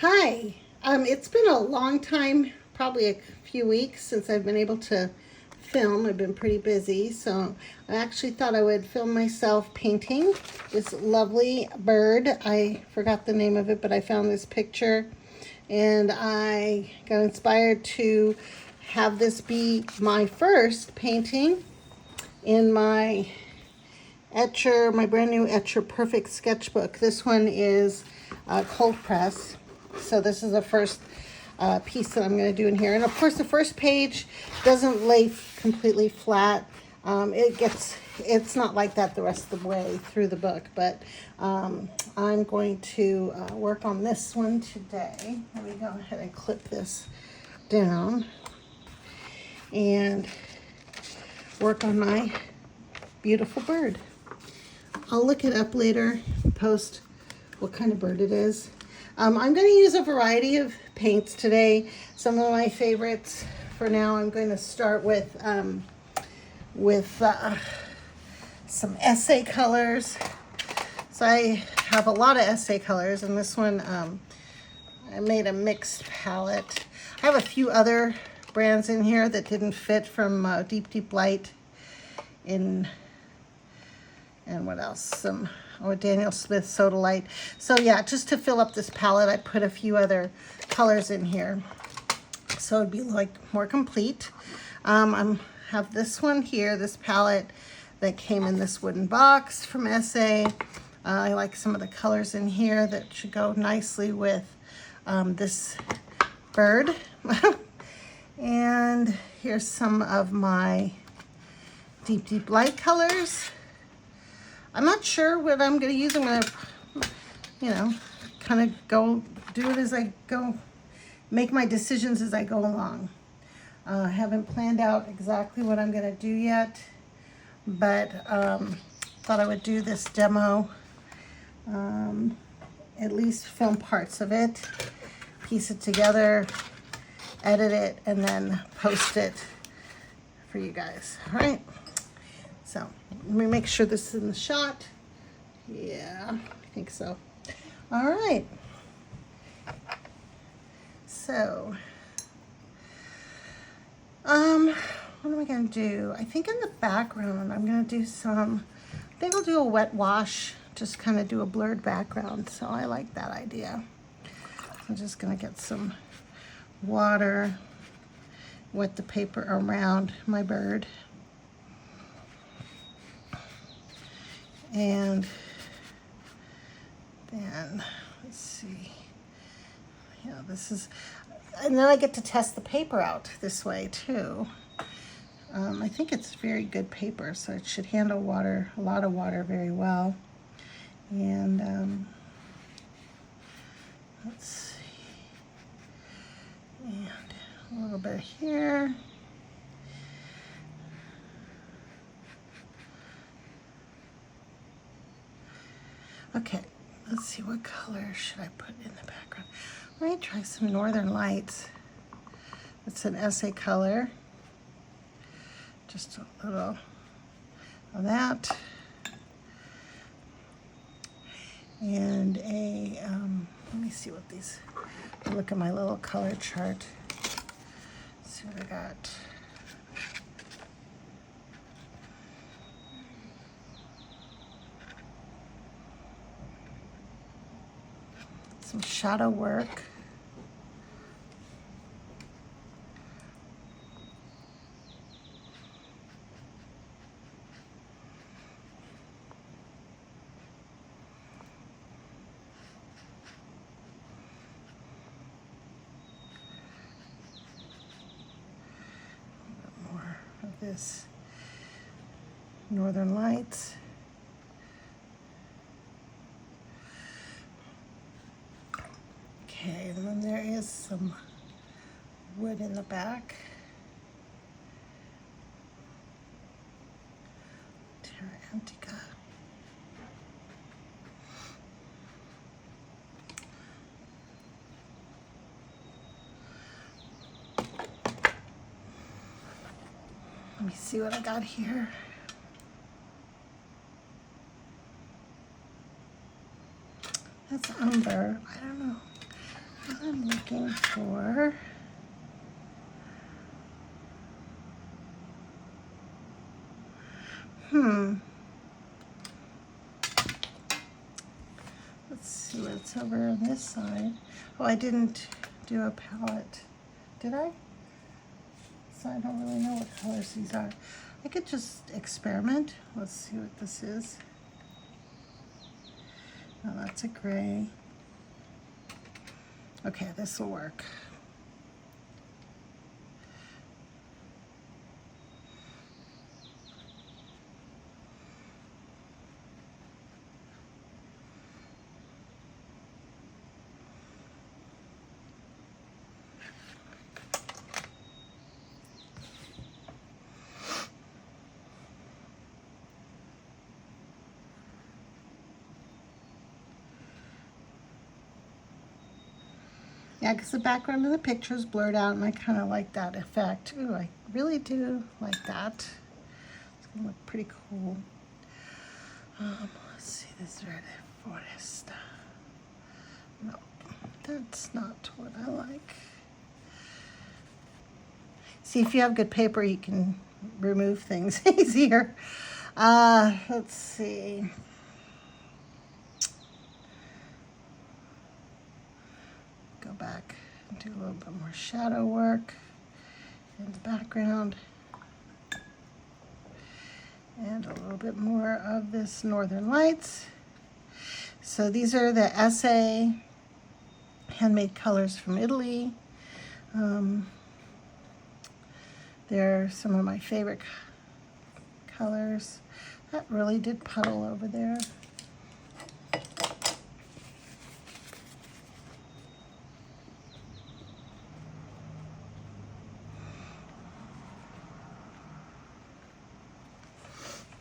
Hi. It's been a long time, probably a few weeks since I've been able to film. I've been pretty busy, so I actually thought I would film myself painting this lovely bird. I forgot the name of it, but I found this picture and I got inspired to have this be my first painting in my Etcher, my brand new Etcher Perfect Sketchbook. This one is cold press. So this is the first piece that I'm going to do in here. And of course the first page doesn't lay completely flat. It's not like that the rest of the way through the book, but I'm going to work on this one today. Let me go ahead and clip this down and work on my beautiful bird. I'll look it up later, post what kind of bird it is. I'm going to use a variety of paints today. Some of my favorites for now. I'm going to start with some Essee colors. So I have a lot of Essee colors, and this one I made a mixed palette. I have a few other brands in here that didn't fit from Deep Light and what else? Some Daniel Smith Soda Light. So yeah, just to fill up this palette, I put a few other colors in here, so it'd be like more complete. I have this one here, this palette that came in this wooden box from Essee. I like some of the colors in here that should go nicely with this bird. And here's some of my deep light colors. I'm not sure what I'm going to use. I'm going to, kind of go do it as I go, make my decisions as I go along. I haven't planned out exactly what I'm going to do yet, but thought I would do this demo, at least film parts of it, piece it together, edit it, and then post it for you guys. All right. So let me make sure this is in the shot. Yeah, I think so. All right. So, what am I going to do? I think in the background, I'm going to do I think I'll do a wet wash, just kind of do a blurred background. So I like that idea. I'm just going to get some water, wet the paper around my bird. And then, let's see, yeah, this is, and then I get to test the paper out this way too. I think it's very good paper, so it should handle water, a lot of water, very well. And let's see, and a little bit here. Okay, let's see, what color should I put in the background? Let me try some Northern Lights. It's an Essee color. Just a little of that. And let me see what these, look at my little color chart. Let's see what I got. Some shadow work. A bit more of this Northern Lights. Okay, and then there is some wood in the back. Terra Antica. Let me see what I got here. That's umber. I don't know. I'm looking for let's see what's over on this side. Oh, I didn't do a palette, did I? So I don't really know what colors these are. I could just experiment. Let's see what this is. Oh, that's a gray. Okay, this will work. Yeah, because the background of the picture is blurred out, and I kind of like that effect. Ooh, I really do like that. It's going to look pretty cool. Let's see, this red forest. No, that's not what I like. See, if you have good paper, you can remove things easier. Let's see. Go back and do a little bit more shadow work in the background. And a little bit more of this Northern Lights. So these are the Essee handmade colors from Italy. They're some of my favorite colors. That really did puddle over there.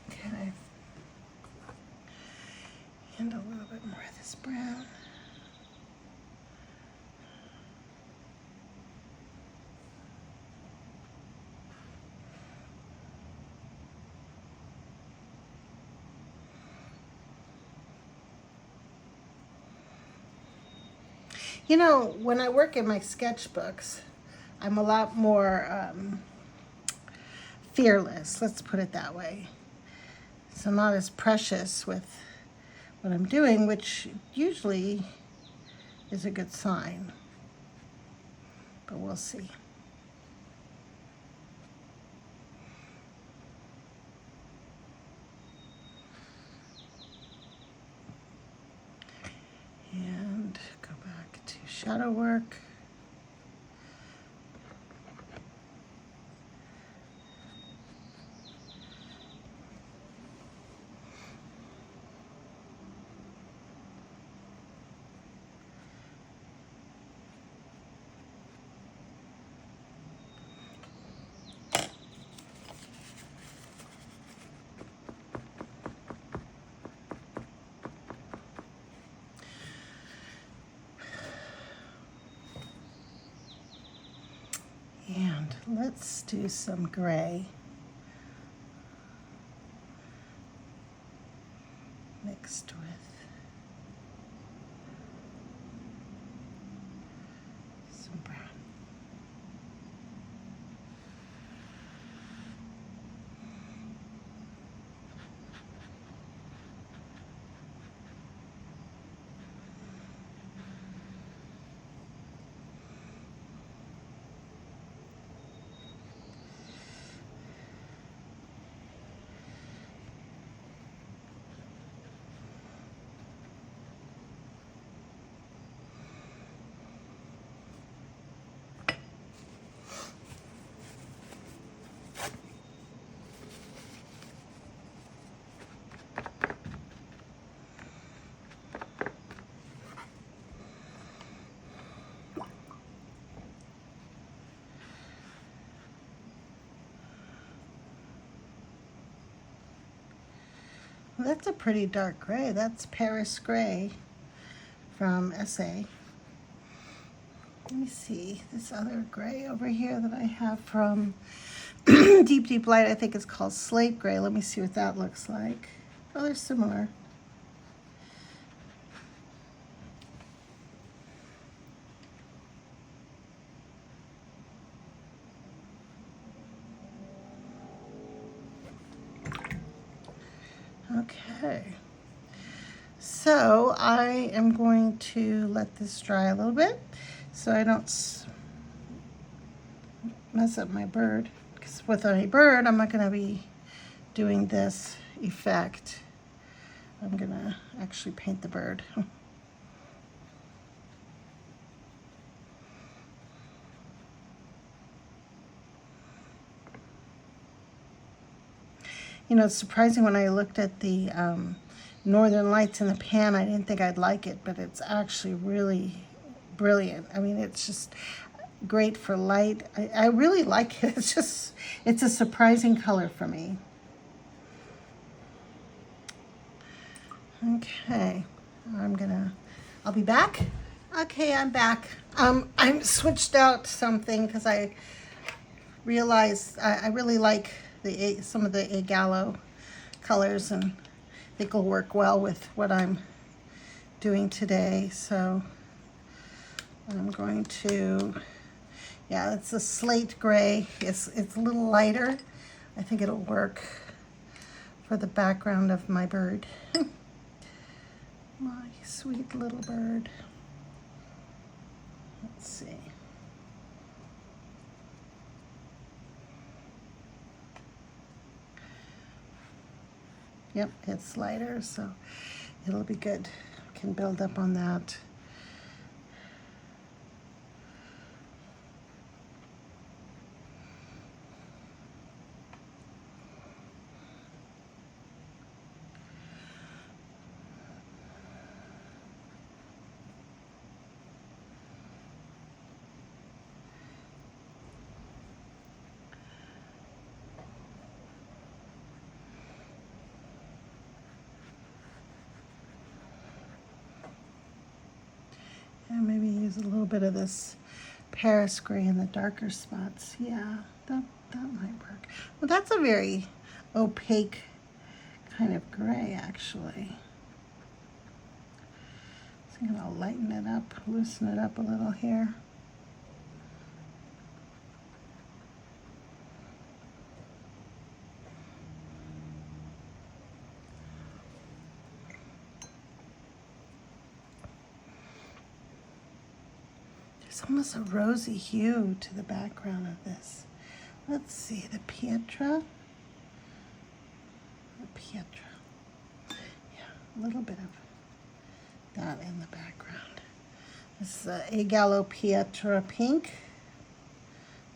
Okay. And a little bit more of this brown. You know, when I work in my sketchbooks, I'm a lot more fearless, let's put it that way. So I'm not as precious with what I'm doing, which usually is a good sign. But we'll see. And go back to shadow work. And let's do some gray mixed with some brown. Well, that's a pretty dark gray. That's Paris gray from Essee. Let me see this other gray over here that I have from Deep Deep Light. I think it's called Slate Gray. Let me see what that looks like. Oh, they're similar. Okay. So I am going to let this dry a little bit so I don't mess up my bird. Because with a bird, I'm not going to be doing this effect. I'm going to actually paint the bird. You know, it's surprising when I looked at the Northern Lights in the pan, I didn't think I'd like it, but it's actually really brilliant. I mean, it's just great for light. I really like it. It's a surprising color for me. Okay, I'll be back. Okay, I'm back. I switched out something because I realized I really like some of the Gallo colors, and I think will work well with what I'm doing today. So I'm going to, yeah, it's a slate gray. It's a little lighter. I think it'll work for the background of my bird. My sweet little bird. Let's see. Yep, it's lighter, so it'll be good. Can build up on that. And maybe use a little bit of this Paris gray in the darker spots. Yeah, that might work. Well, that's a very opaque kind of gray, actually. So I'm gonna lighten it up, loosen it up a little here. There's almost a rosy hue to the background of this. Let's see, the Pietra. Yeah, a little bit of that in the background. This is a Gallo Pietra pink.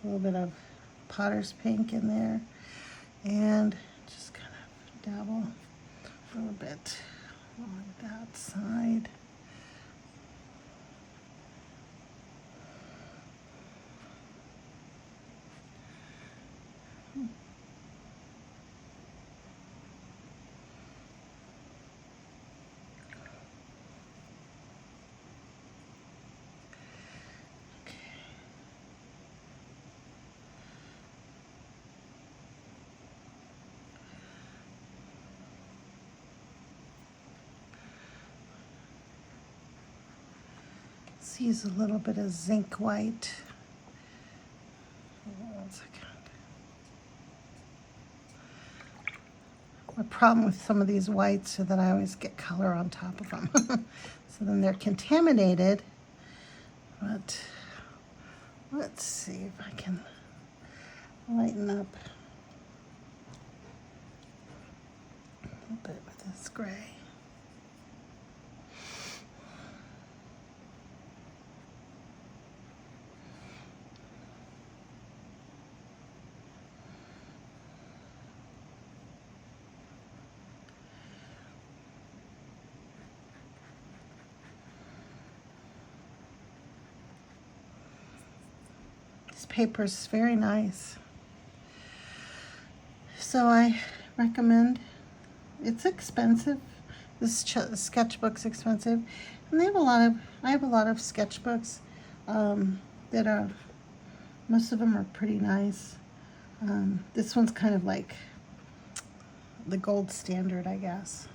A little bit of Potter's pink in there. And just kind of dabble a little bit on that side. Let's use a little bit of zinc white. One second. My problem with some of these whites is that I always get color on top of them. So then they're contaminated. But let's see if I can lighten up a little bit with this gray. This paper is very nice. So I recommend, it's expensive. This sketchbook's expensive. And I have a lot of sketchbooks that are, most of them are pretty nice. This one's kind of like the gold standard, I guess.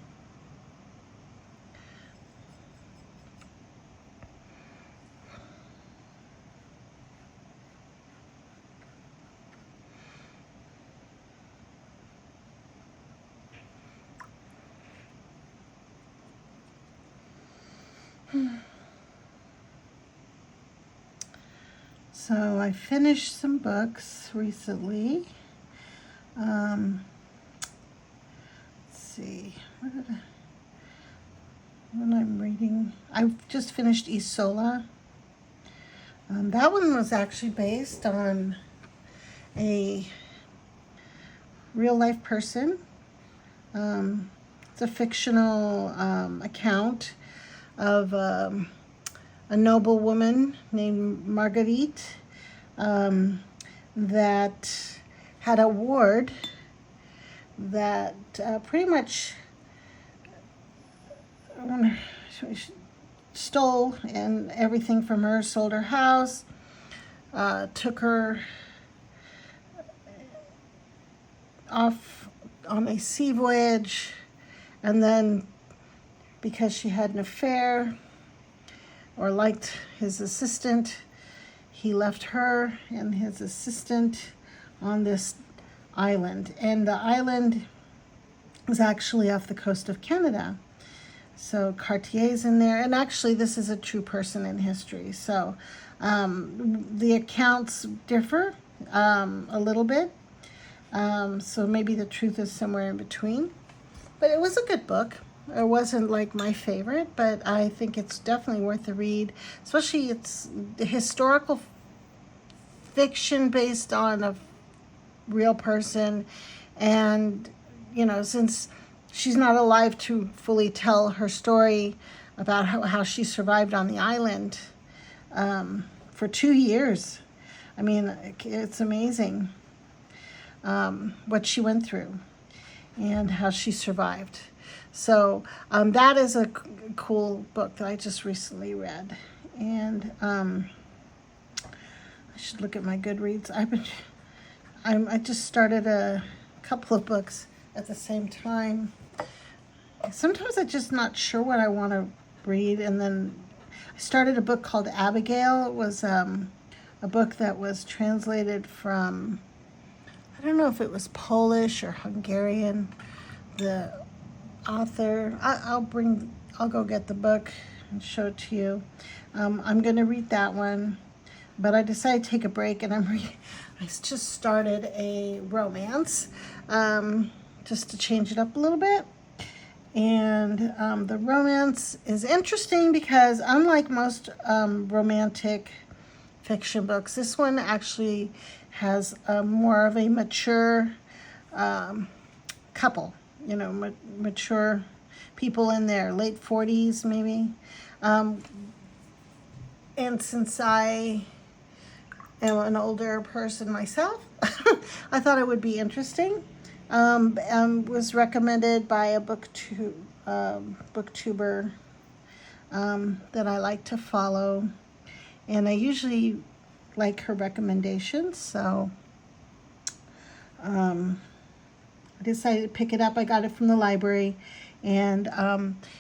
So I finished some books recently. Let's see, what I'm reading. I've just finished Isola. That one was actually based on a real life person. It's a fictional account of a noble woman named Marguerite that had a ward that pretty much stole and everything from her, sold her house, took her off on a sea voyage, and then because she had an affair or liked his assistant, he left her and his assistant on this island. And the island is actually off the coast of Canada. So Cartier's in there, and actually this is a true person in history. So the accounts differ a little bit. So maybe the truth is somewhere in between. But it was a good book. It wasn't like my favorite, but I think it's definitely worth the read. Especially it's the historical fiction based on a real person. And, you know, since she's not alive to fully tell her story about how she survived on the island for 2 years. I mean, it's amazing what she went through and how she survived. So that is a cool book that I just recently read. And I should look at my Goodreads. I just started a couple of books at the same time. Sometimes I'm just not sure what I want to read, and then I started a book called Abigail. It was a book that was translated from, I don't know if it was Polish or Hungarian. The author, I'll go get the book and show it to you. I'm going to read that one, but I decided to take a break, and I just started a romance just to change it up a little bit. And the romance is interesting because unlike most romantic fiction books, this one actually has more of a mature couple, you know, mature people in their late 40s maybe. And since I am an older person myself, I thought it would be interesting. Was recommended by a booktuber that I like to follow, and I usually like her recommendations, so I decided to pick it up. I got it from the library, and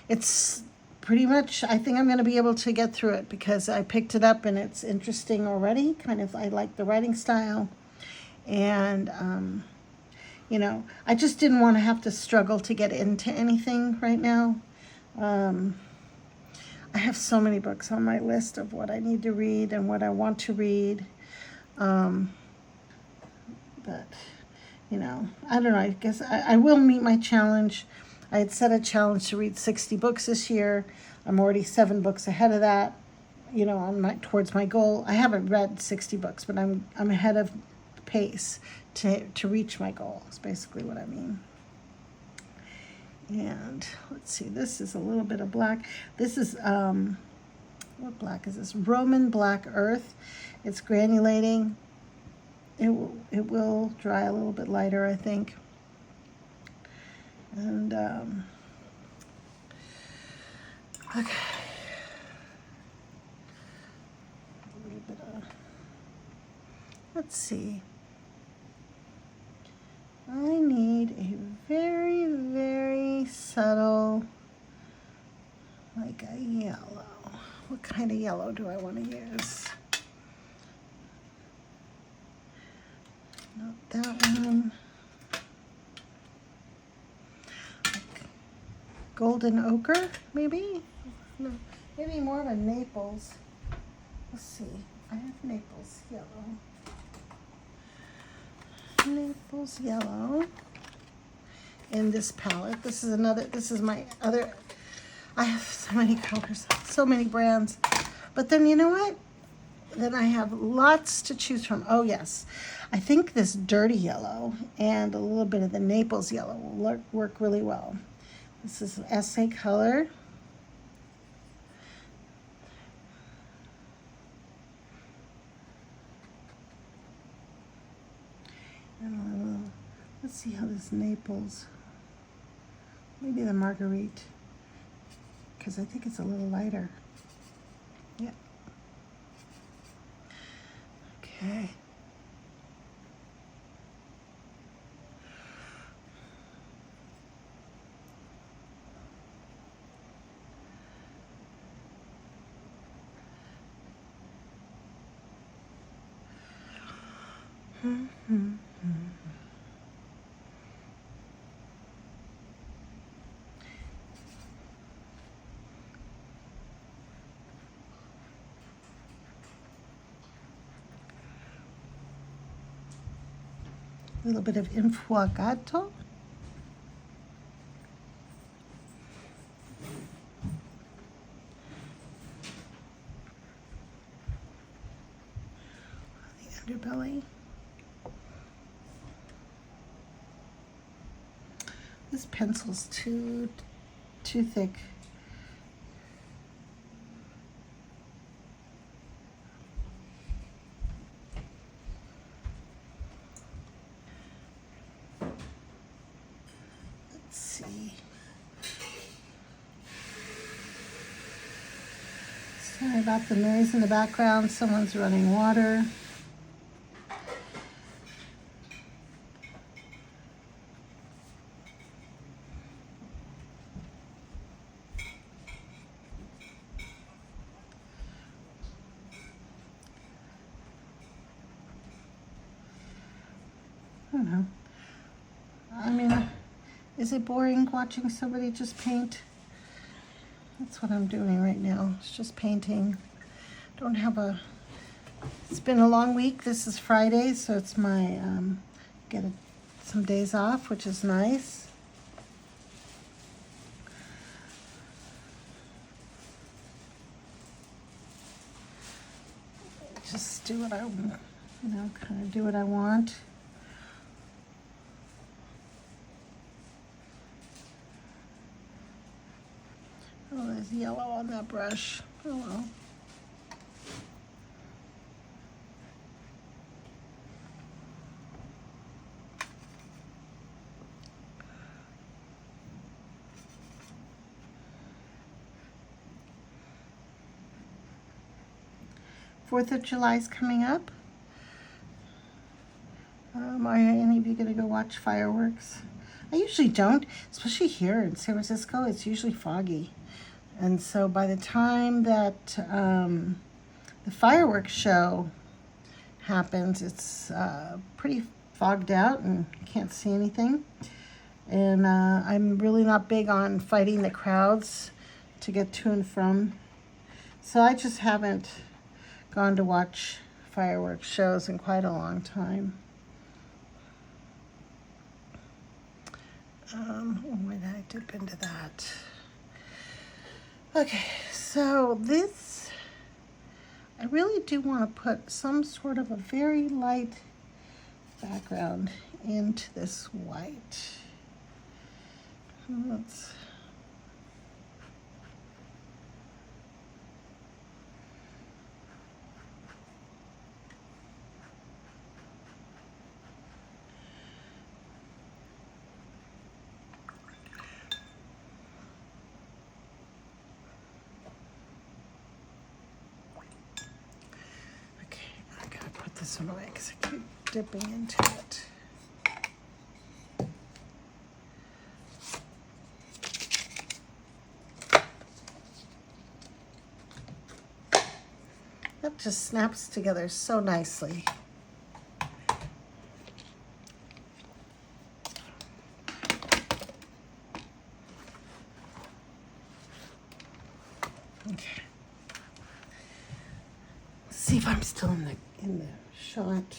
it's pretty much, I think I'm going to be able to get through it because I picked it up and it's interesting already. Kind of, I like the writing style, and you know, I just didn't want to have to struggle to get into anything right now. I have so many books on my list of what I need to read and what I want to read. But, you know, I don't know. I guess I will meet my challenge. I had set a challenge to read 60 books this year. I'm already 7 books ahead of that, you know, towards my goal. I haven't read 60 books, but I'm ahead of pace to reach my goal, is basically what I mean. And let's see, this is a little bit of black. This is, what black is this? Roman Black Earth. It's granulating. It will dry a little bit lighter, I think. And, okay. A little bit of, let's see. I need a very, very subtle, like a yellow. What kind of yellow do I want to use? Not that one. Like golden ochre, maybe? No, maybe more of a Naples. Let's see. I have Naples yellow. Naples yellow in this palette. This is my other, I have so many colors, so many brands. But then you know what? Then I have lots to choose from. Oh yes, I think this dirty yellow and a little bit of the Naples yellow will work really well. This is Essee color. And let's see how this Naples, maybe the Marguerite, because I think it's a little lighter. Yeah. Okay. A little bit of infuocato. The underbelly. This pencil's too thick. Let's see. Sorry about the noise in the background. Someone's running water. I don't know. I mean, is it boring watching somebody just paint? That's what I'm doing right now. It's just painting. Don't have a, it's been a long week. This is Friday, so it's my, some days off, which is nice. Just do what I want, you know, kind of do what I want. Oh, there's yellow on that brush. Oh well. Fourth of July is coming up. Are any of you going to go watch fireworks? I usually don't, especially here in San Francisco. It's usually foggy. And so by the time that the fireworks show happens, it's pretty fogged out and you can't see anything. And I'm really not big on fighting the crowds to get to and from. So I just haven't gone to watch fireworks shows in quite a long time. Why did I dip into that? Okay, so this, I really do want to put some sort of a very light background into this white. Let's, this one away because I keep dipping into it. That just snaps together so nicely. Okay. see if I'm still in the shot.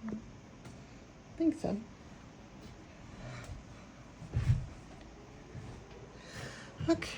I think so. Okay.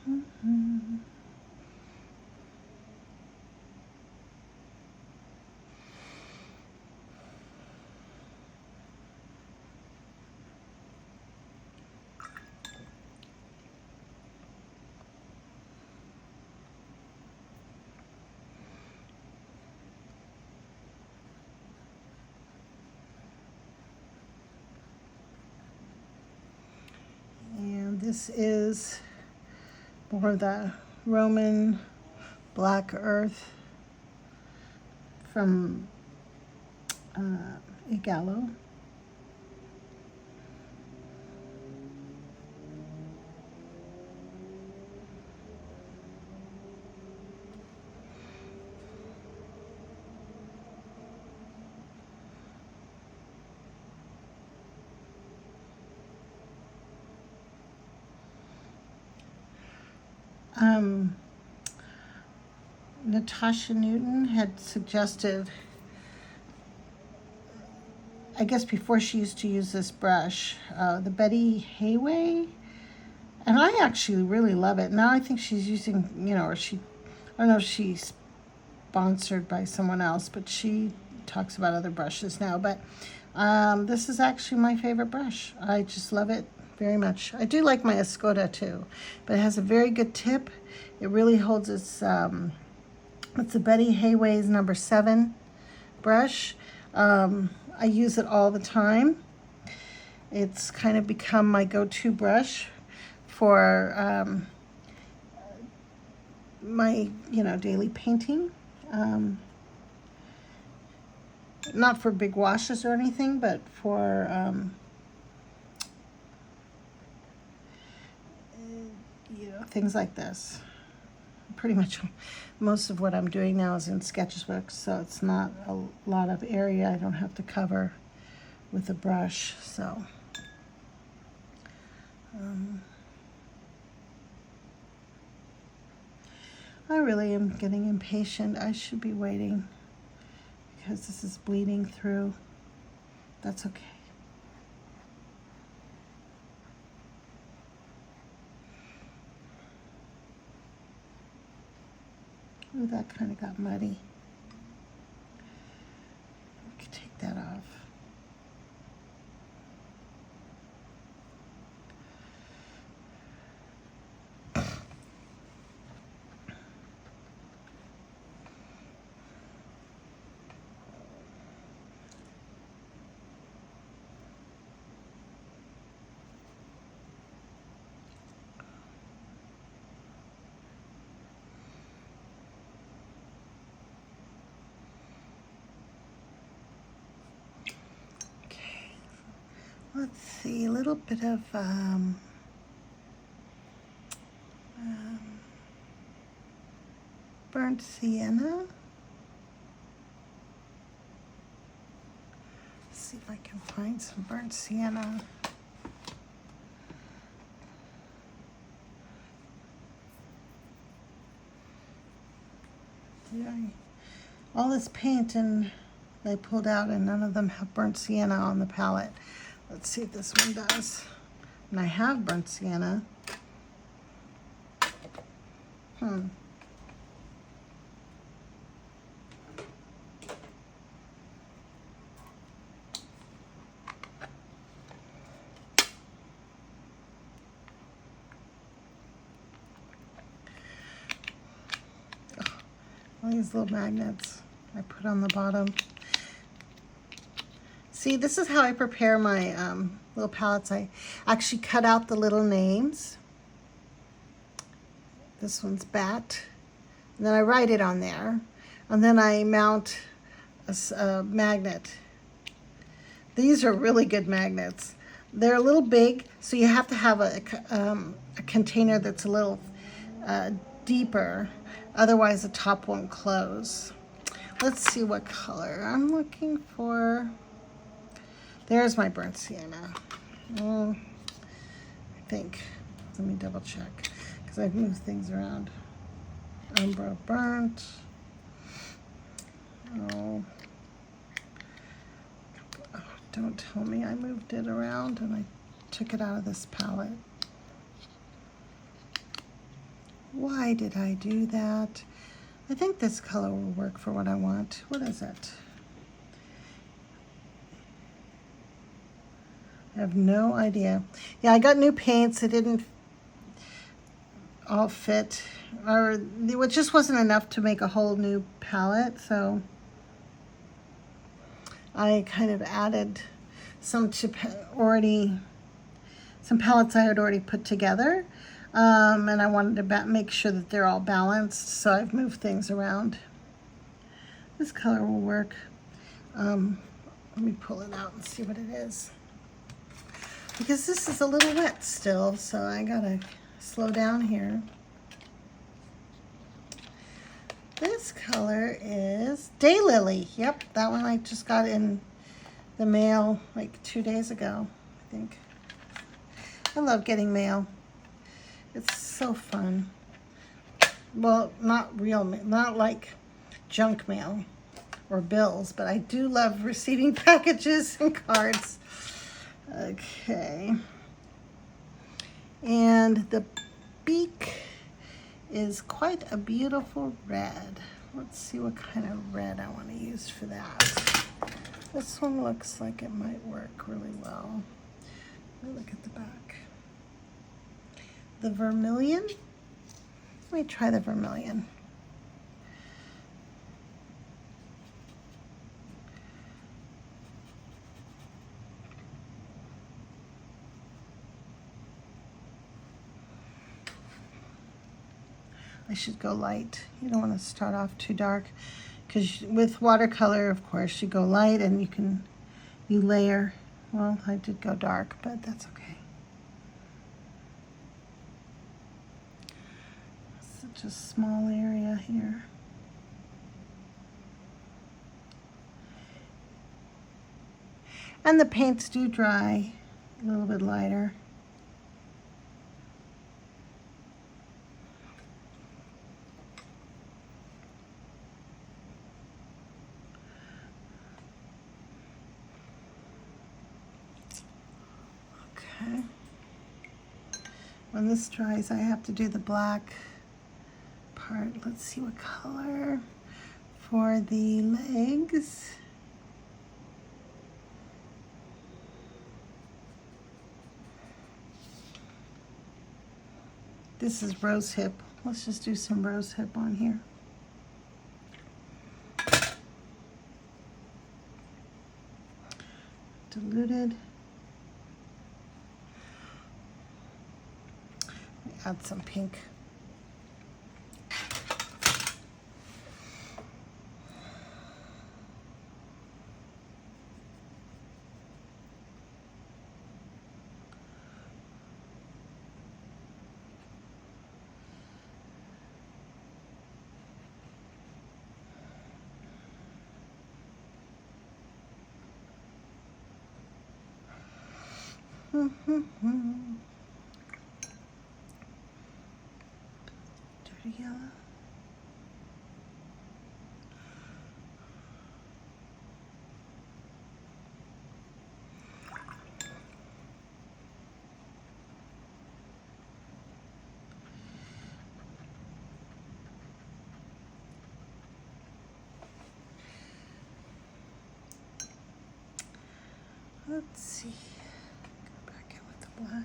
Mm-hmm. And this is more of the Roman black earth from Gallo. Natasha Newton had suggested, I guess before she used to use this brush, the Betty Hayway, and I actually really love it. Now I think she's using, or I don't know if she's sponsored by someone else, but she talks about other brushes now. But this is actually my favorite brush. I just love it very much. I do like my Escoda too, but it has a very good tip. It really holds its, it's the Betty Hayway's number 7 brush. I use it all the time. It's kind of become my go-to brush for my, daily painting. Not for big washes or anything, but for, things like this. Pretty much most of what I'm doing now is in Sketchbook, so it's not a lot of area I don't have to cover with a brush. So I really am getting impatient. I should be waiting because this is bleeding through. That's okay. Ooh, that kind of got muddy. We could take that off. Let's see, a little bit of burnt sienna. Let's see if I can find some burnt sienna. Yeah, all this paint and they pulled out and none of them have burnt sienna on the palette. Let's see if this one does. And I have burnt sienna. All these little magnets I put on the bottom. See, this is how I prepare my little palettes. I actually cut out the little names. This one's Bat. And then I write it on there. And then I mount a magnet. These are really good magnets. They're a little big, so you have to have a container that's a little deeper. Otherwise, the top won't close. Let's see what color I'm looking for. There's my burnt sienna. I think. Let me double check because I've moved things around. Umbra burnt. Oh, don't tell me I moved it around and I took it out of this palette. Why did I do that? I think this color will work for what I want. What is it? I have no idea. Yeah, I got new paints. It didn't all fit, or it just wasn't enough to make a whole new palette, so I kind of added some palettes I had already put together, and I wanted to make sure that they're all balanced, so I've moved things around. This color will work. Let me pull it out and see what it is, because this is a little wet still, so I gotta slow down here. This color is Daylily. Yep, that one I just got in the mail like 2 days ago, I think. I love getting mail. It's so fun. Well, not real mail, not like junk mail or bills, but I do love receiving packages and cards. Okay. And the beak is quite a beautiful red. Let's see what kind of red I want to use for that. This one looks like it might work really well. Let me look at the back. The vermilion. Let me try the vermilion. I should go light. You don't want to start off too dark, because with watercolor, of course, you go light and you layer. Well, I did go dark, but that's okay. Such a small area here. And the paints do dry a little bit lighter. Okay. When this dries, I have to do the black part. Let's see what color for the legs. This is rose hip. Let's just do some rose hip on here. Diluted. Add some pink. Dirty yellow. Let's see. Go back in with the black here.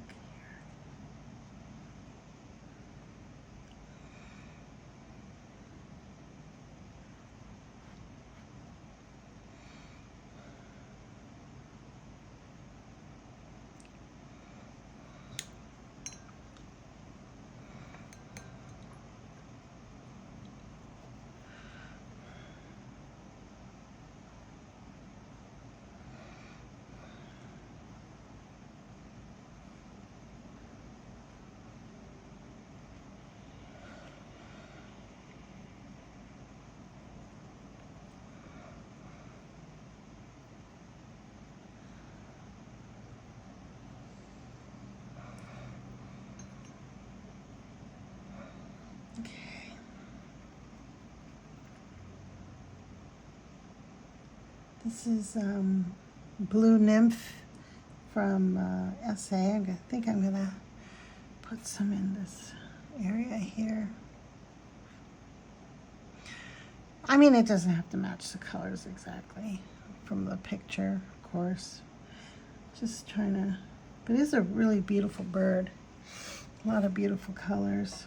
This is Blue Nymph from Essee. I think I'm going to put some in this area here. I mean, it doesn't have to match the colors exactly from the picture, of course. Just trying to, but it is a really beautiful bird. A lot of beautiful colors.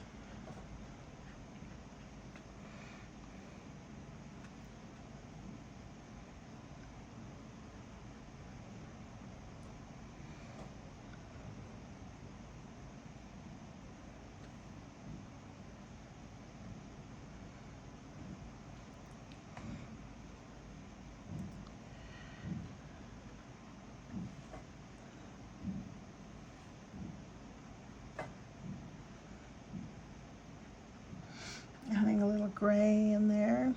Adding a little gray in there.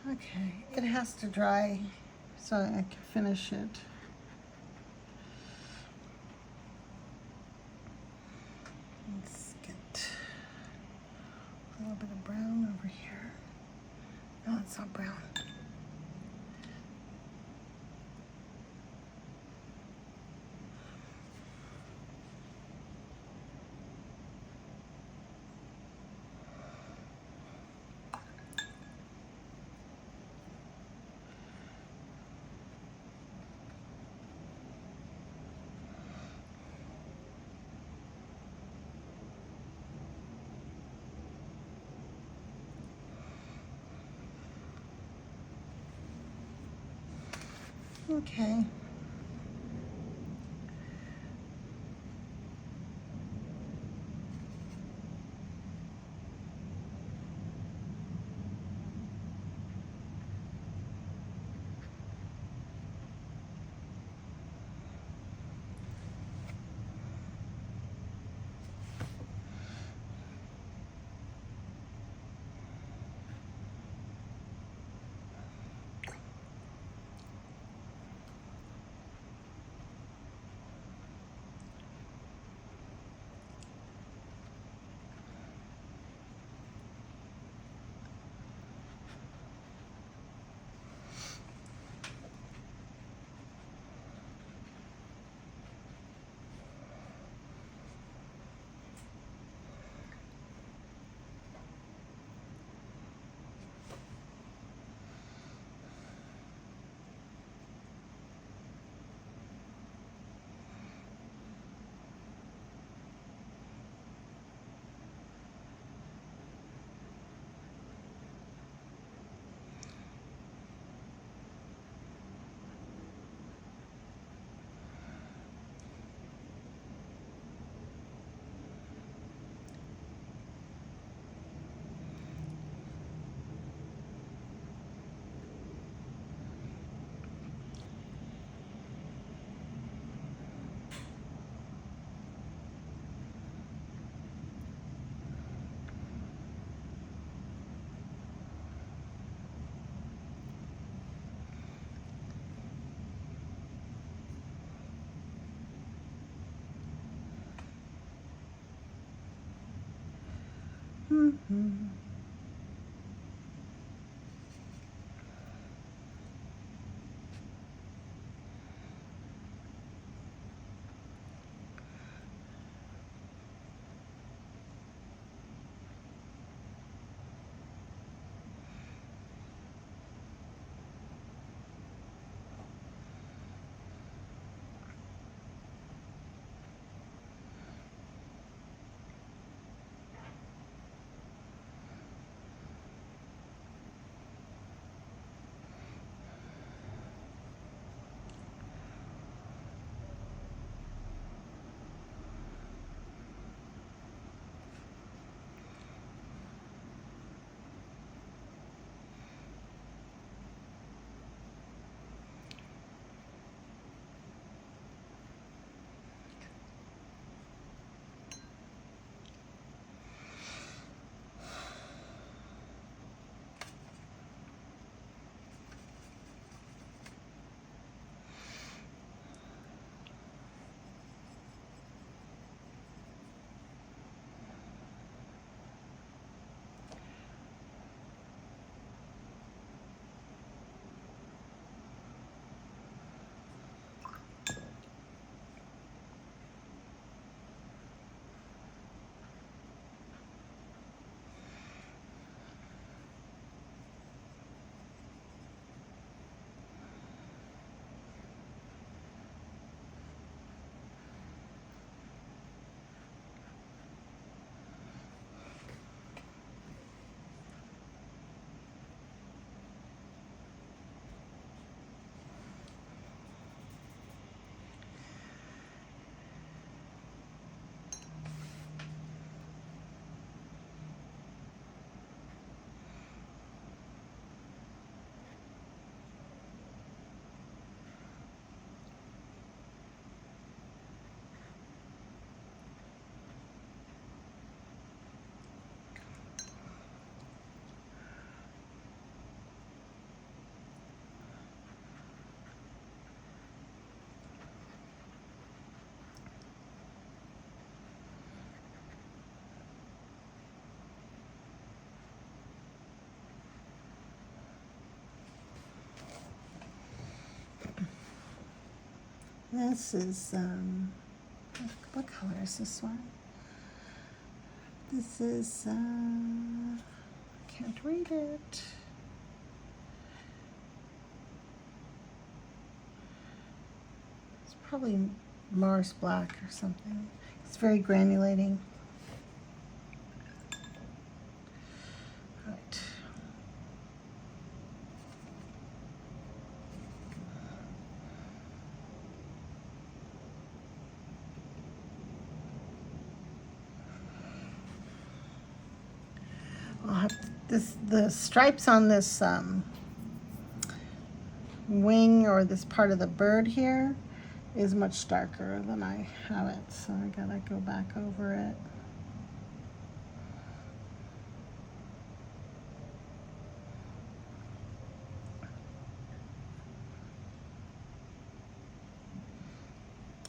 Okay, it has to dry so I can finish it. Let's get a little bit of brown over here. No, it's not brown. Okay. Mm-hmm. This is, what color is this one? This is, can't read it. It's probably Mars Black or something. It's very granulating. Right. I'll have the stripes on this wing, or this part of the bird here, is much darker than I have it, so I gotta go back over it.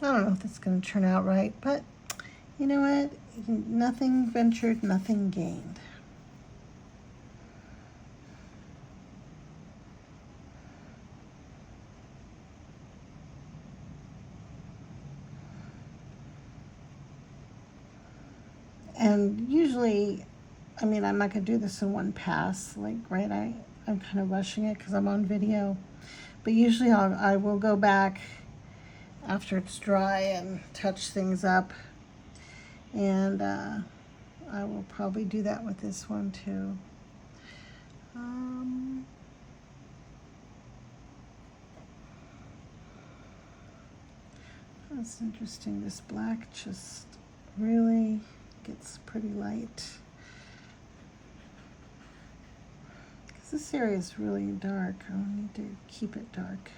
I don't know if that's gonna turn out right, but you know what? Nothing ventured, nothing gained. And usually, I mean, I'm not gonna do this in one pass, like, right? I'm kind of rushing it because I'm on video. But usually I will go back after it's dry and touch things up. And I will probably do that with this one too. That's interesting. This black just really gets pretty light. Because this area is really dark. I need to keep it dark.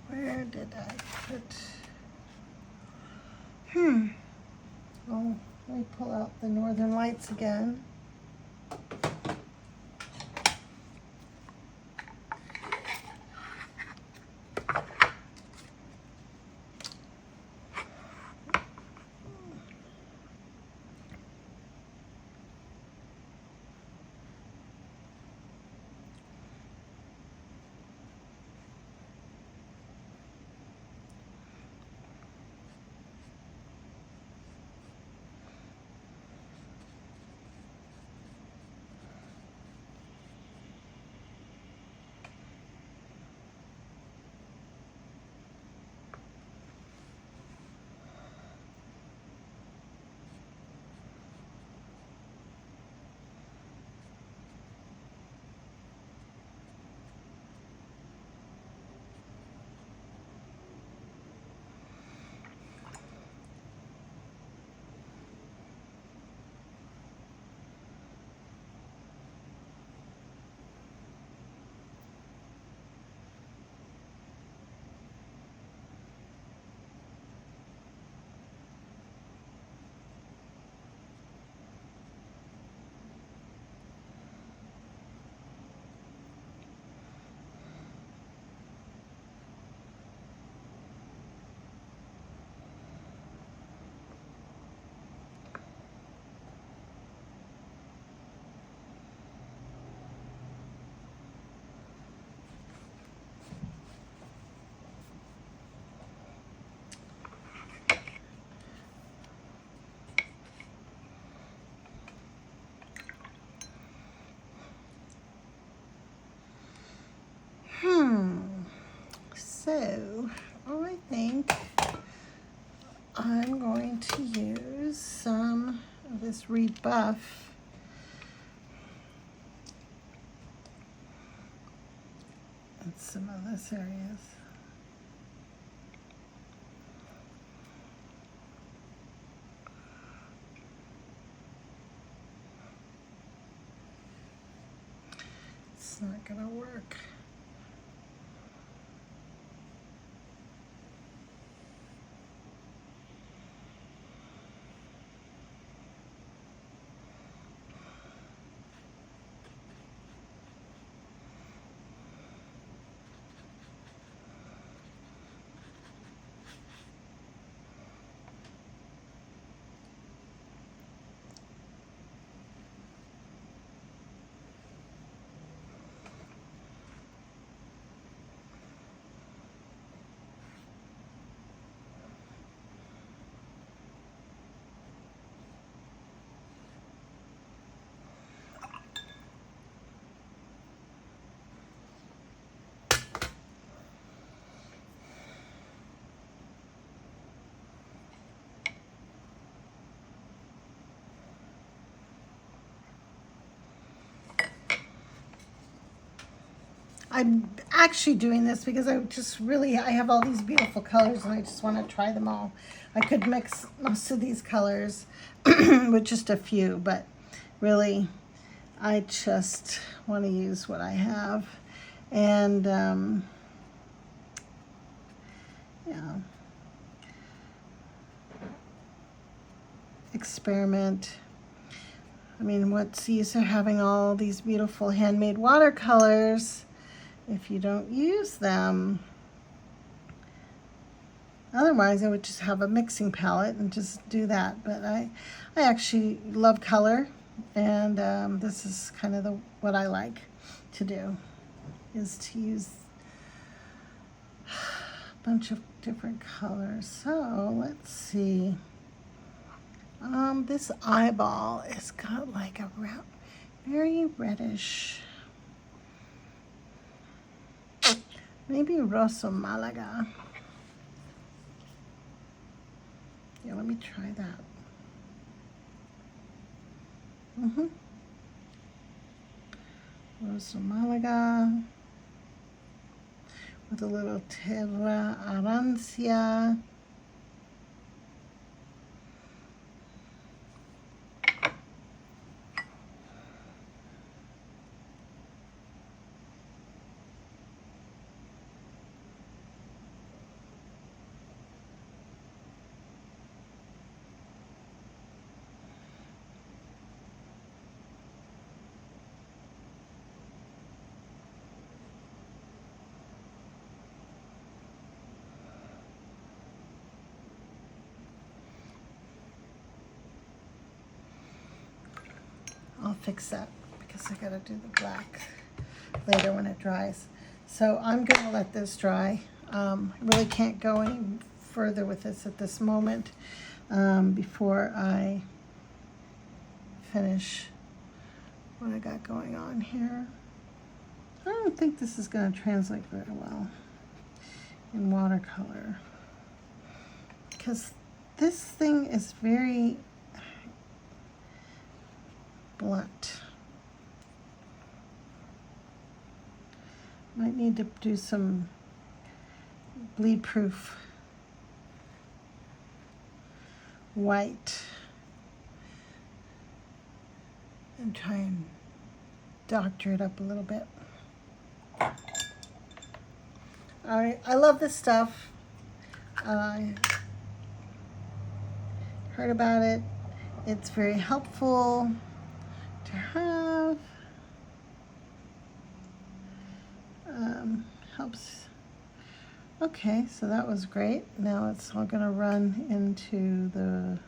Where did I put? Oh, let me pull out the Northern Lights again. So I think I'm going to use some of this rebuff in some of those areas. It's not gonna work. I'm actually doing this because I have all these beautiful colors and I just want to try them all. I could mix most of these colors with just a few, but really I just want to use what I have. And yeah, experiment. I mean, what's the use of having all these beautiful handmade watercolors if you don't use them? Otherwise, I would just have a mixing palette and just do that. But I actually love color, and this is kind of what I like to do, is to use a bunch of different colors. So let's see. This eyeball has got like a very reddish, maybe Rosso Malaga. Yeah, let me try that. Rosso Malaga with a little Terra Arancia. I'll fix that because I gotta do the black later when it dries. So I'm gonna let this dry. I really can't go any further with this at this moment before I finish what I got going on here. I don't think this is gonna translate very well in watercolor because this thing is very blunt. Might need to do some bleed proof white and try and doctor it up a little bit. All right, I love this stuff. I heard about it. It's very helpful to have. Helps. Okay, so that was great. Now it's all going to run into the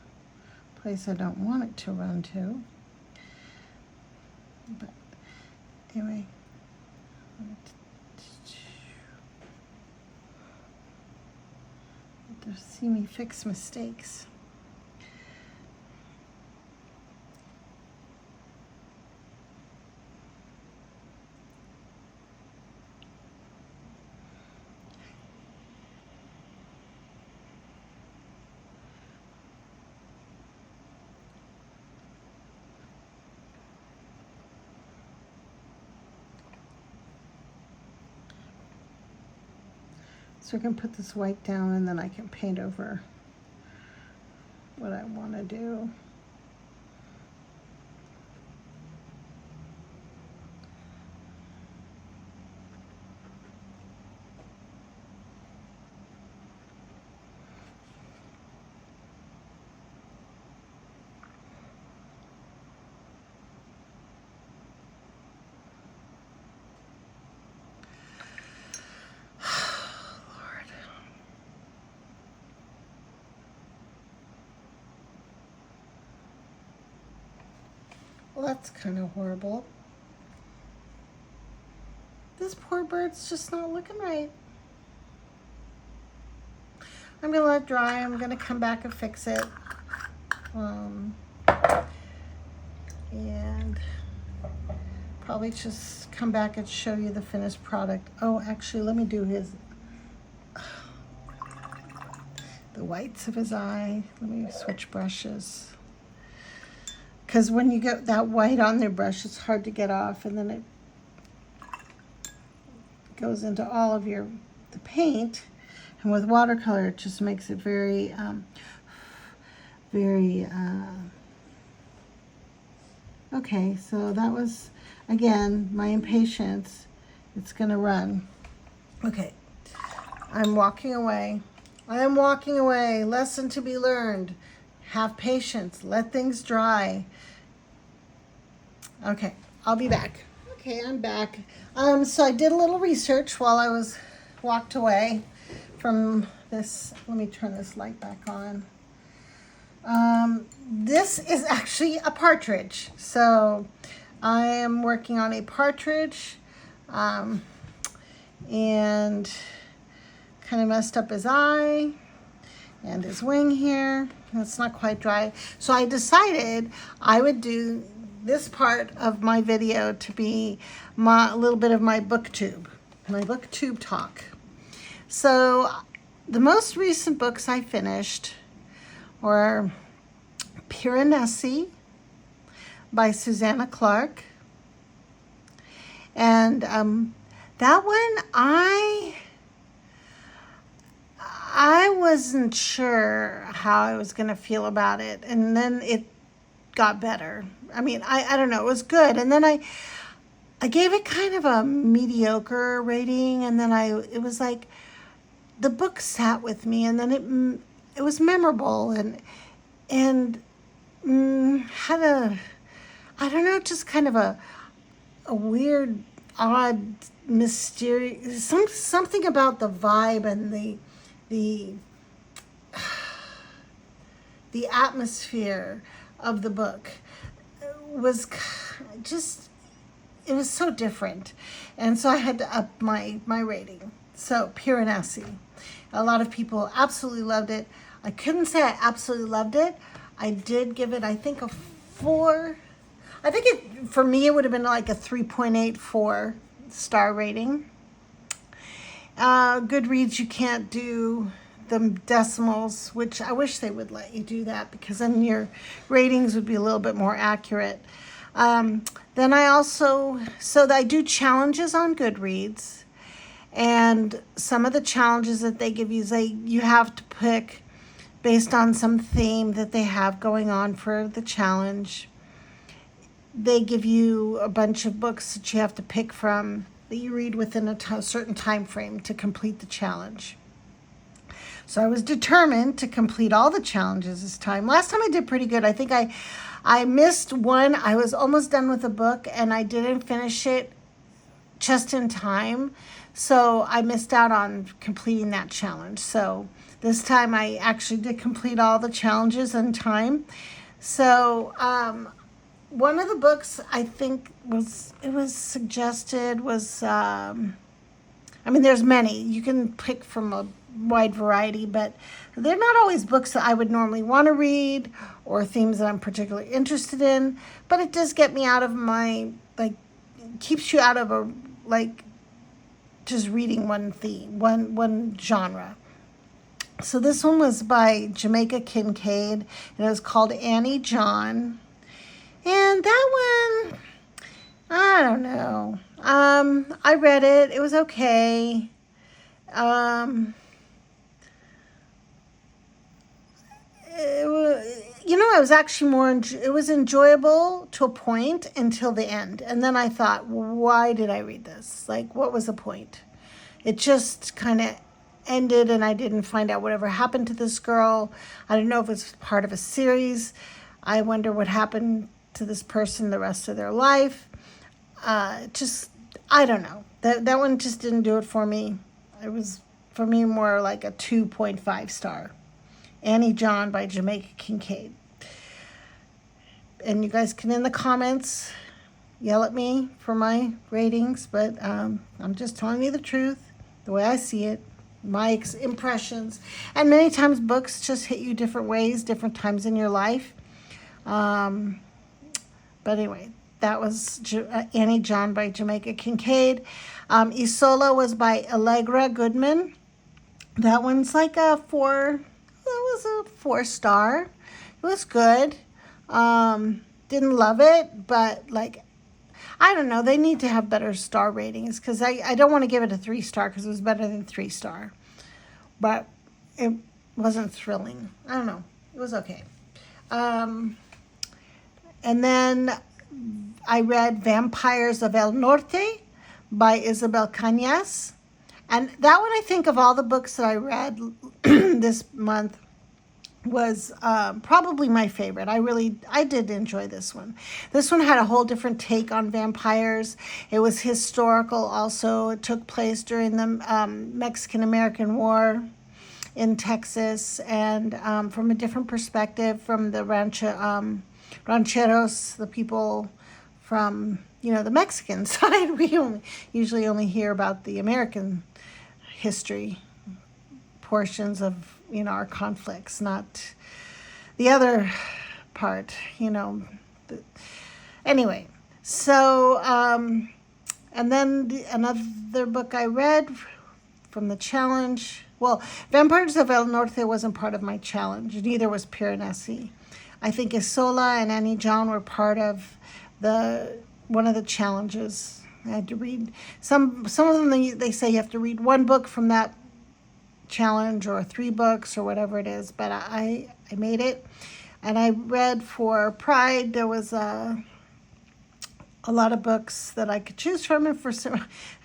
place I don't want it to run to. But anyway, to see me fix mistakes. So I can put this white down and then I can paint over what I want to do. Well, that's kind of horrible. This poor bird's just not looking right. I'm gonna let it dry. I'm gonna come back and fix it. And probably just come back and show you the finished product. Oh, actually, let me do the whites of his eye. Let me switch brushes. Because when you get that white on their brush, it's hard to get off, and then it goes into all of the paint. And with watercolor, it just makes it very, okay, so that was, again, my impatience. It's gonna run. Okay, I'm walking away. I am walking away. Lesson to be learned. Have patience. Let things dry. Okay, I'll be back. Okay, I'm back. So I did a little research while I was walked away from this. Let me turn this light back on. This is actually a partridge. So I am working on a partridge, and kind of messed up his eye and his wing here. It's not quite dry. So I decided I would do this part of my video to be a little bit of my booktube talk. So the most recent books I finished were Essee by Susanna Clark. And that one, I wasn't sure how I was going to feel about it. And then it got better. I mean, I don't know. It was good. And then I gave it kind of a mediocre rating. And then it was like the book sat with me. And then it was memorable and had a, I don't know, just kind of a weird, odd, mysterious, something about the vibe and the atmosphere of the book was just, it was so different. And so I had to up my rating. So Essee. A lot of people absolutely loved it. I couldn't say I absolutely loved it. I did give it, I think, a 4. I think for me, it would have been like a 3.84 star rating. Goodreads, you can't do the decimals, which I wish they would let you do that, because then your ratings would be a little bit more accurate. Then I do challenges on Goodreads, and some of the challenges that they give you, you have to pick based on some theme that they have going on for the challenge. They give you a bunch of books that you have to pick from that you read within a certain time frame to complete the challenge. So I was determined to complete all the challenges this time. Last time I did pretty good. I think I missed one. I was almost done with the book and I didn't finish it just in time. So I missed out on completing that challenge. So this time I actually did complete all the challenges in time. So one of the books I think was suggested was, I mean, there's many. You can pick from a wide variety, but they're not always books that I would normally want to read or themes that I'm particularly interested in. But it does get me out of my, keeps you out of just reading one theme, one genre. So this one was by Jamaica Kincaid, and it was called Annie John. And that one, I don't know. I read it. It was okay. Um, it was actually it was enjoyable to a point until the end. And then I thought, why did I read this? Like, what was the point? It just kind of ended, and I didn't find out whatever happened to this girl. I don't know if it's part of a series. I wonder what happened to this person the rest of their life. I don't know. That one just didn't do it for me. It was, for me, more like a 2.5 star. Annie John by Jamaica Kincaid. And you guys can, in the comments, yell at me for my ratings, but I'm just telling you the truth, the way I see it, my impressions. And many times books just hit you different ways, different times in your life. But anyway, that was Annie John by Jamaica Kincaid. Isola was by Allegra Goodman. That one's like a 4. It was a 4 star. It was good. Didn't love it, but like, I don't know. They need to have better star ratings, because I don't want to give it a 3 star because it was better than 3 star. But it wasn't thrilling. I don't know. It was okay. And then I read Vampires of El Norte by Isabel Cañas. And that one, I think, of all the books that I read this month, was probably my favorite. I did enjoy this one. This one had a whole different take on vampires. It was historical also. It took place during the Mexican-American War in Texas, and from a different perspective, from the rancheros, the people from, the Mexican side. We usually only hear about the American history portions of, our conflicts, not the other part, Anyway, so, and then another book I read from the challenge, well, Vampires of El Norte wasn't part of my challenge, neither was Pure and Essee. I think Isola and Annie John were part of one of the challenges. I had to read some of them. They say you have to read 1 book from that challenge, or 3 books, or whatever it is, but I made it. And I read for Pride. There was a lot of books that I could choose from, and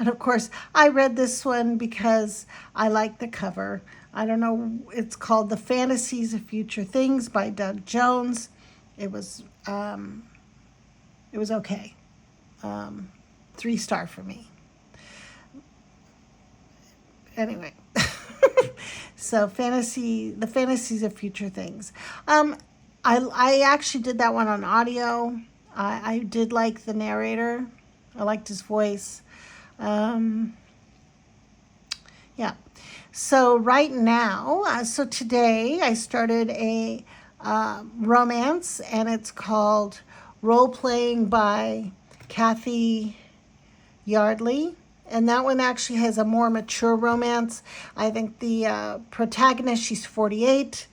of course I read this one because I like the cover. I don't know, it's called The Fantasies of Future Things by Doug Jones. It was okay. 3 star for me. Anyway. So The Fantasies of Future Things. I actually did that one on audio. I did like the narrator. I liked his voice. Yeah. So right now, so today I started a romance, and it's called Role Playing by Kathy Yardley. And that one actually has a more mature romance. I think the protagonist, she's 48.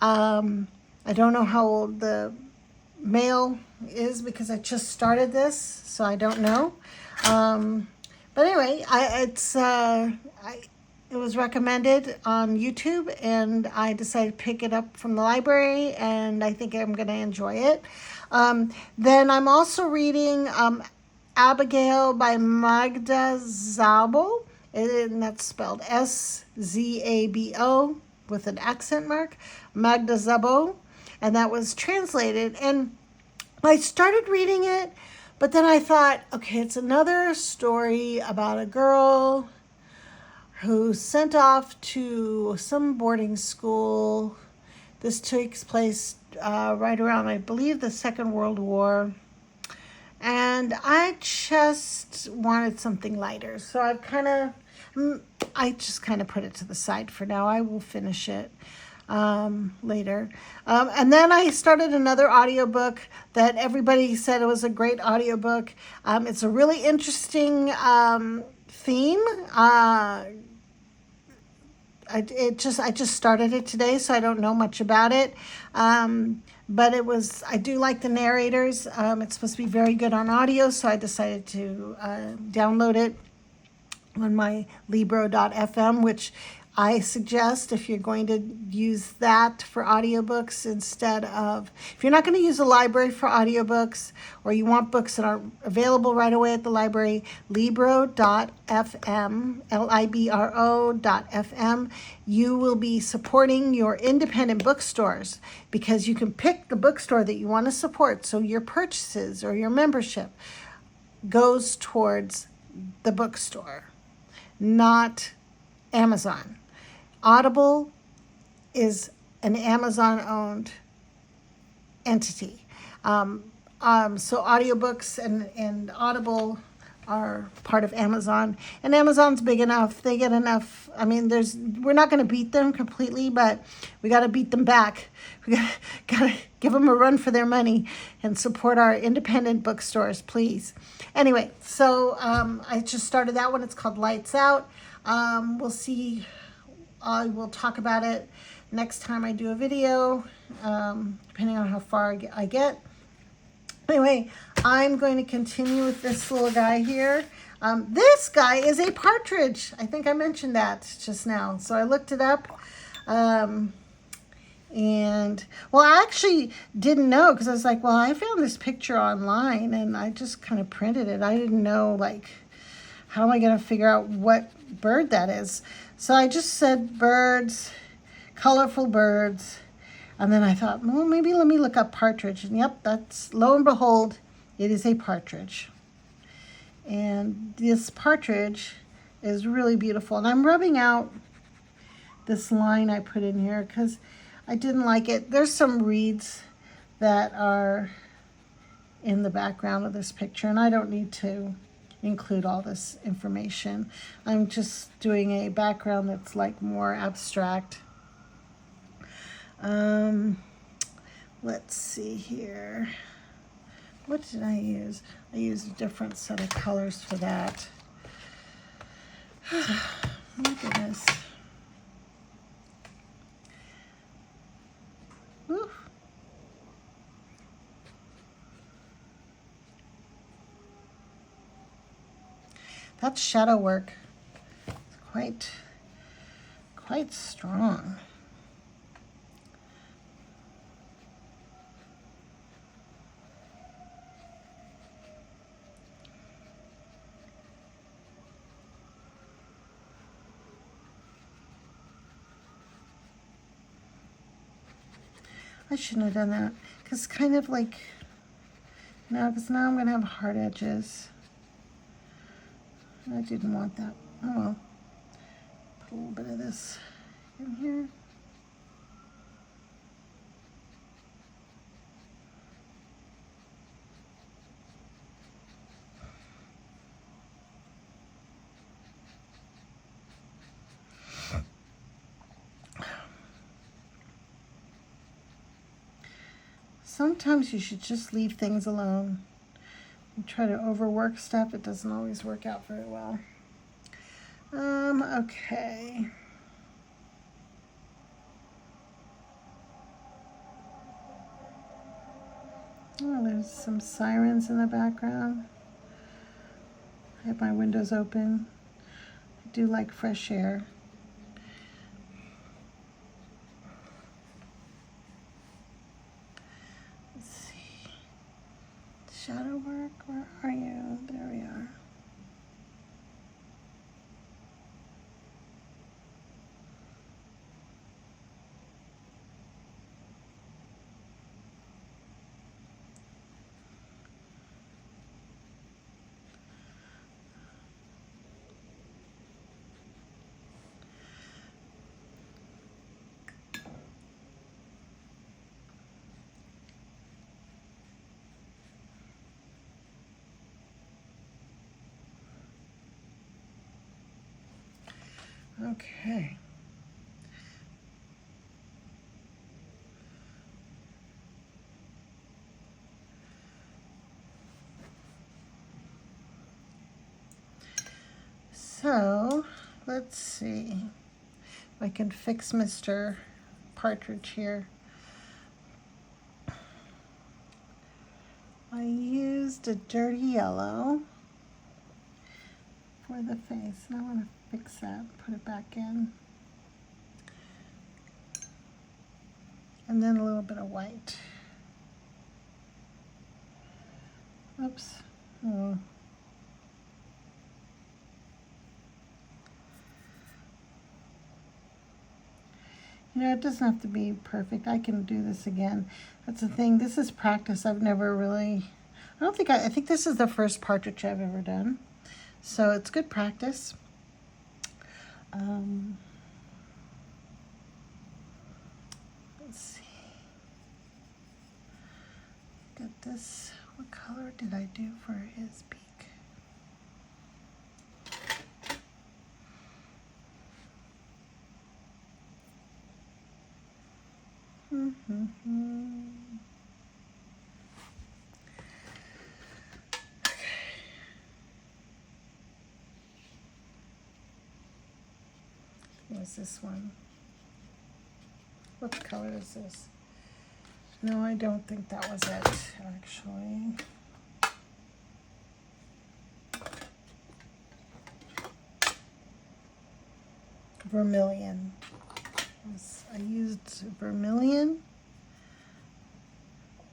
I don't know how old the male is because I just started this, so I don't know. But anyway, it was recommended on YouTube, and I decided to pick it up from the library, and I think I'm going to enjoy it. Then I'm also reading Abigail by Magda Szabo, and that's spelled Szabo with an accent mark, Magda Szabo, and that was translated. And I started reading it, but then I thought, okay, it's another story about a girl who's sent off to some boarding school. This takes place right around, I believe, the Second World War. And I just wanted something lighter. So I just kind of put it to the side for now. I will finish it later. And then I started another audiobook that everybody said it was a great audiobook. It's a really interesting theme. I just started it today, so I don't know much about it. But I do like the narrators. It's supposed to be very good on audio, so I decided to download it. on my Libro.fm, which I suggest if you're going to use that for audiobooks instead of, if you're not going to use a library for audiobooks or you want books that are available right away at the library, Libro.fm, Libro.fm, you will be supporting your independent bookstores because you can pick the bookstore that you want to support. So your purchases or your membership goes towards the bookstore, not Amazon. Audible is an Amazon-owned entity. So audiobooks and Audible are part of Amazon, and Amazon's big enough. They get enough. I mean, we're not going to beat them completely, but we got to beat them back. We got to give them a run for their money and support our independent bookstores, please. Anyway, so I just started that one. It's called Lights Out. We'll see. I will talk about it next time I do a video, depending on how far I get. Anyway, I'm going to continue with this little guy here. This guy is a partridge. I think I mentioned that just now. So I looked it up. And, well, I actually didn't know because I was like, well, I found this picture online and I just kind of printed it. I didn't know, like, how am I going to figure out what bird that is? So I just said birds, colorful birds. And then I thought, well, maybe let me look up partridge. And yep, that's, lo and behold, it is a partridge. And this partridge is really beautiful. And I'm rubbing out this line I put in here because I didn't like it. There's some reeds that are in the background of this picture, and I don't need to include all this information. I'm just doing a background that's like more abstract. Let's see here. What did I use? I used a different set of colors for that. Look at this. Woo. That's shadow work. It's quite strong. I shouldn't have done that because kind of like, no, because now I'm going to have hard edges. I didn't want that. Oh well. Put a little bit of this in here. Sometimes you should just leave things alone. You try to overwork stuff, it doesn't always work out very well. Okay. Oh, there's some sirens in the background. I have my windows open. I do like fresh air. Let's see. Shadow work, where are you? There we are. Okay. So, let's see if I can fix Mr. Partridge here. I used a dirty yellow for the face. And I want to fix that, put it back in. And then a little bit of white. Oops. Oh. You know, it doesn't have to be perfect. I can do this again. That's the thing. This is practice. I've never really, I think this is the first partridge I've ever done. So it's good practice. Let's see. Got this. What color did I do for his beak? Was this one? What color is this? No, I don't think that was it, actually. Vermilion. I used vermilion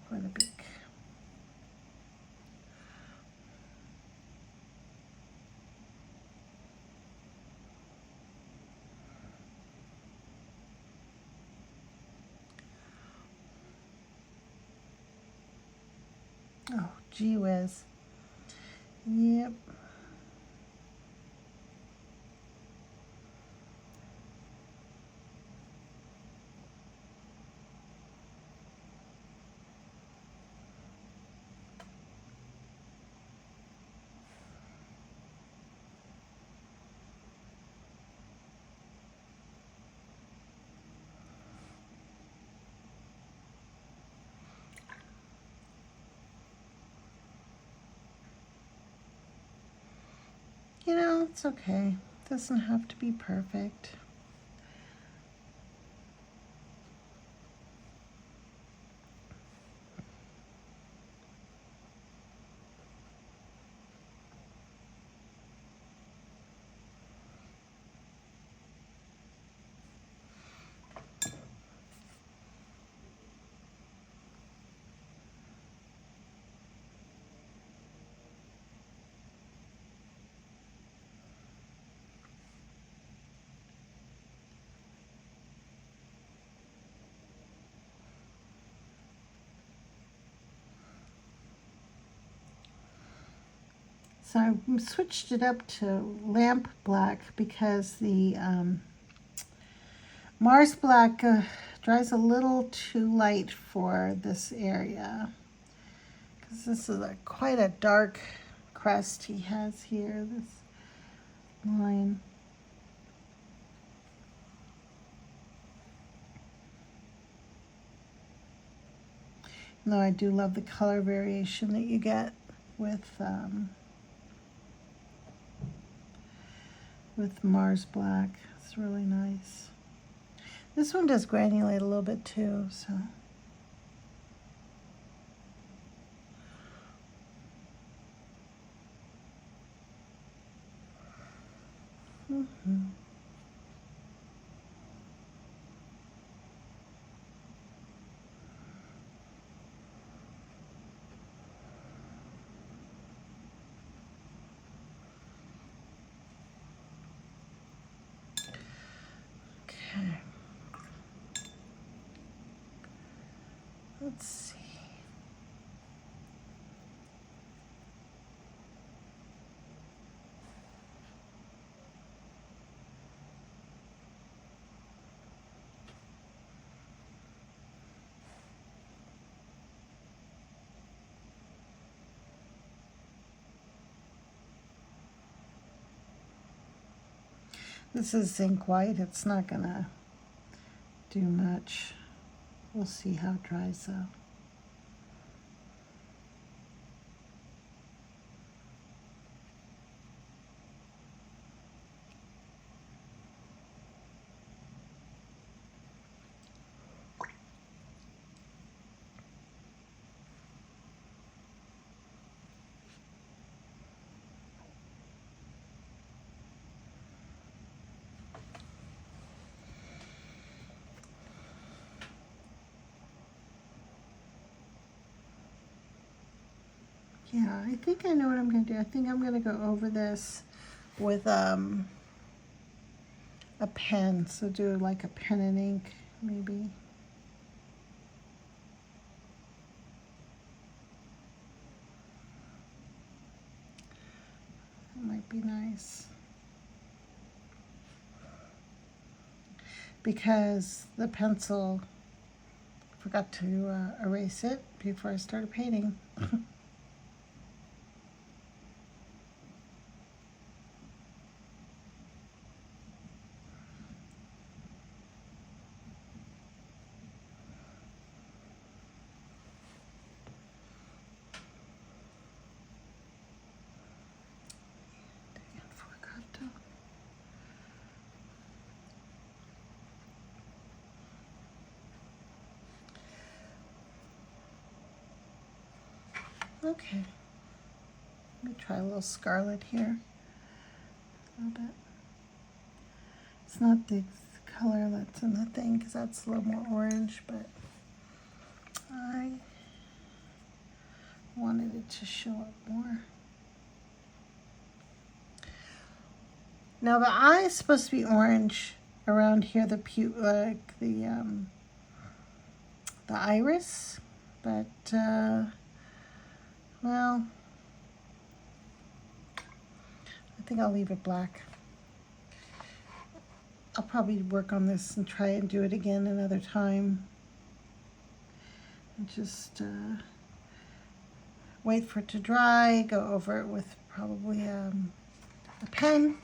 for the beak. Oh, gee whiz. Yep. You know, it's okay. It doesn't have to be perfect. So I switched it up to lamp black because the Mars black dries a little too light for this area. Because this is quite a dark crust he has here, this line. Though I do love the color variation that you get with Mars black. It's really nice. This one does granulate a little bit too, so. Okay. Let's see. This is zinc white. It's not gonna do much. We'll see how it dries though. Yeah, I think I know what I'm going to do. I think I'm going to go over this with a pen. So do like a pen and ink, maybe. That might be nice. Because the pencil, forgot to erase it before I started painting. Forgot to. Okay, let me try a little scarlet here. A little bit. It's not the color that's in the thing because that's a little more orange, but I wanted it to show up more. Now the eye is supposed to be orange around here, the iris, but well, I think I'll leave it black. I'll probably work on this and try and do it again another time. And just wait for it to dry, go over it with probably a pen,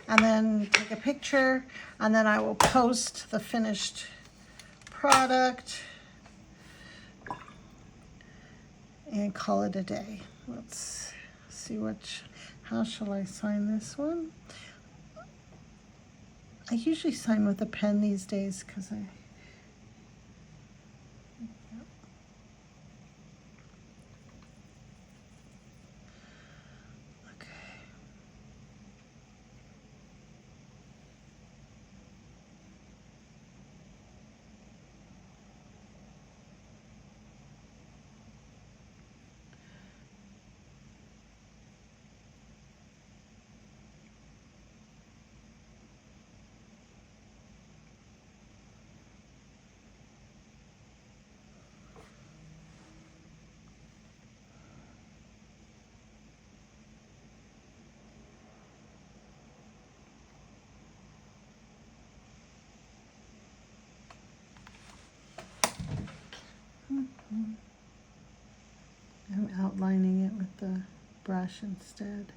and then take a picture, and then I will post the finished product and call it a day. Let's see how shall I sign this one? I usually sign with a pen these days because I I'm outlining it with the brush instead.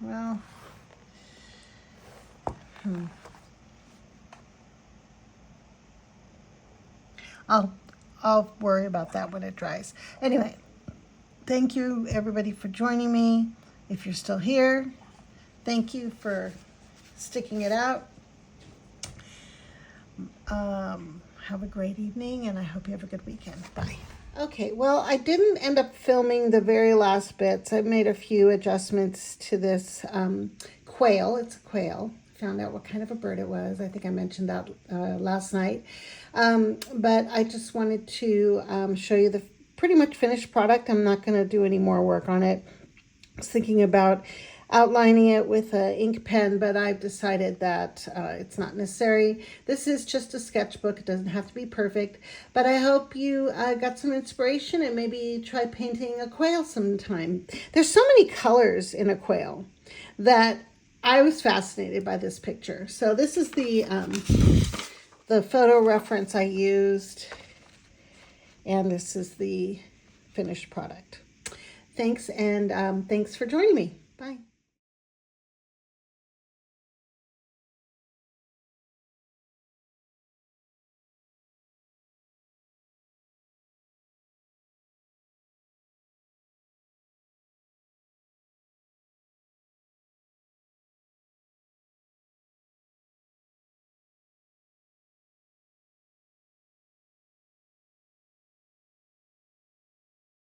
well, I'll worry about that when it dries. Anyway, thank you everybody for joining me. If you're still here, thank you for sticking it out. Have a great evening, and I hope you have a good weekend. Bye. Okay, well, I didn't end up filming the very last bits. I made a few adjustments to this quail. It's a quail. Found out what kind of a bird it was. I think I mentioned that last night. But I just wanted to show you the pretty much finished product. I'm not going to do any more work on it. I was thinking about outlining it with an ink pen, but I've decided that it's not necessary. This is just a sketchbook. It doesn't have to be perfect, but I hope you got some inspiration and maybe try painting a quail sometime. There's so many colors in a quail that I was fascinated by this picture. So this is the photo reference I used, and this is the finished product. Thanks, and thanks for joining me. Bye.